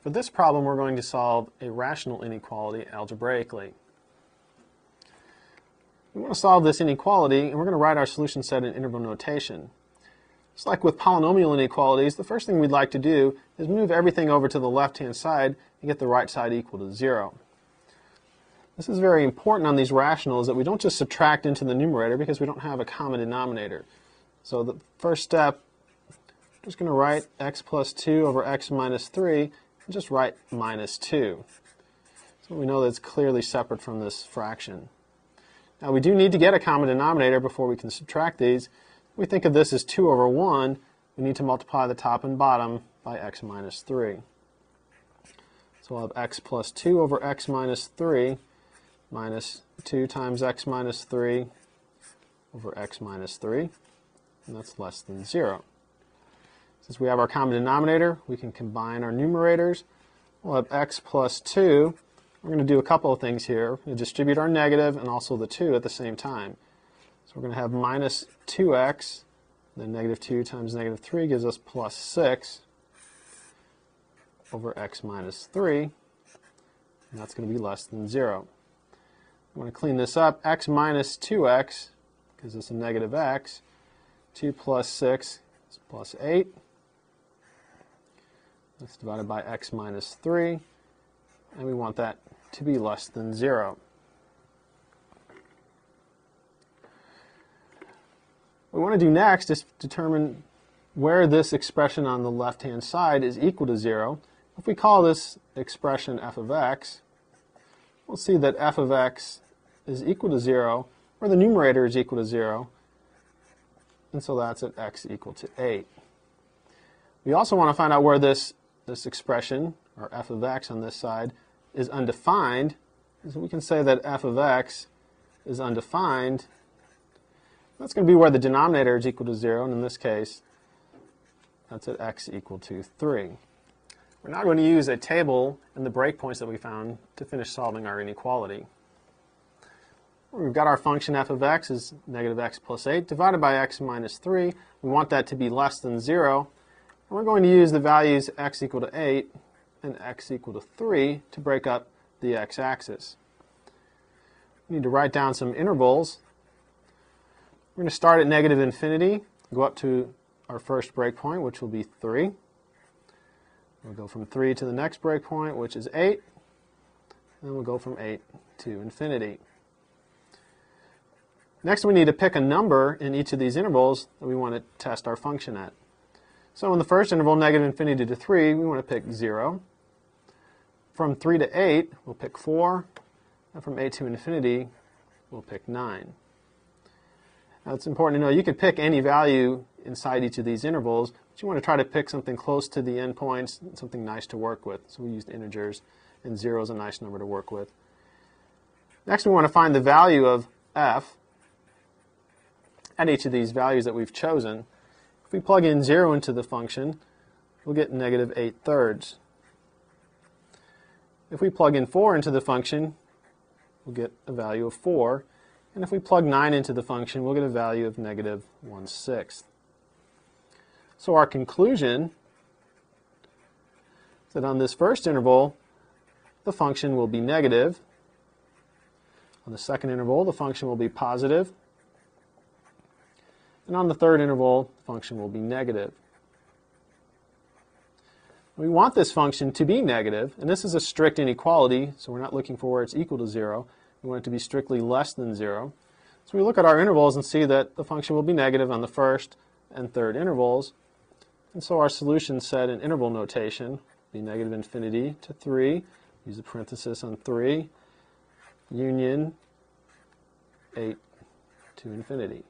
For this problem, we're going to solve a rational inequality algebraically. We want to solve this inequality, and we're going to write our solution set in interval notation. Just like with polynomial inequalities, the first thing we'd like to do is move everything over to the left-hand side and get the right side equal to 0. This is very important on these rationals, that we don't just subtract into the numerator because we don't have a common denominator. So the first step, I'm just going to write x plus 2 over x minus 3, and just write minus 2. So we know that it's clearly separate from this fraction. Now we do need to get a common denominator before we can subtract these. We think of this as 2 over 1. We need to multiply the top and bottom by x minus 3. So we'll have x plus 2 over x minus 3 minus 2 times x minus 3 over x minus 3, and that's less than 0. Since we have our common denominator, we can combine our numerators. We'll have x plus 2. We're going to do a couple of things here. We're going to distribute our negative and also the 2 at the same time. So we're going to have minus 2x, then negative 2 times negative 3 gives us plus 6 over x minus 3, and that's going to be less than 0. I'm going to clean this up. X minus 2x gives us a negative x. 2 plus 6 is plus 8. That's divided by x minus 3, and we want that to be less than 0. What we want to do next is determine where this expression on the left-hand side is equal to 0. If we call this expression f of x, we'll see that f of x is equal to 0, where the numerator is equal to 0, and so that's at x equal to 8. We also want to find out where this expression, or f of x on this side, is undefined. So we can say that f of x is undefined. That's going to be where the denominator is equal to 0, and in this case, that's at x equal to 3. We're now going to use a table and the breakpoints that we found to finish solving our inequality. We've got our function f of x is negative x plus 8 divided by x minus 3. We want that to be less than 0. And we're going to use the values x equal to 8 and x equal to 3 to break up the x-axis. We need to write down some intervals. We're going to start at negative infinity, go up to our first breakpoint, which will be 3. We'll go from 3 to the next breakpoint, which is 8. And we'll go from 8 to infinity. Next, we need to pick a number in each of these intervals that we want to test our function at. So in the first interval, negative infinity to 3, we want to pick 0. From 3 to 8, we'll pick 4. And from 8 to infinity, we'll pick 9. Now it's important to know you can pick any value inside each of these intervals, but you want to try to pick something close to the endpoints, something nice to work with. So we used integers, and 0 is a nice number to work with. Next, we want to find the value of f at each of these values that we've chosen. If we plug in 0 into the function, we'll get negative 8/3. If we plug in 4 into the function, we'll get a value of 4. And if we plug 9 into the function, we'll get a value of negative 1/6. So our conclusion is that on this first interval, the function will be negative. On the second interval, the function will be positive. And on the third interval, the function will be negative. We want this function to be negative, and this is a strict inequality, so we're not looking for where it's equal to 0. We want it to be strictly less than 0. So we look at our intervals and see that the function will be negative on the first and third intervals. And so our solution set in interval notation will be negative infinity to 3, use a parenthesis on 3, union 8 to infinity.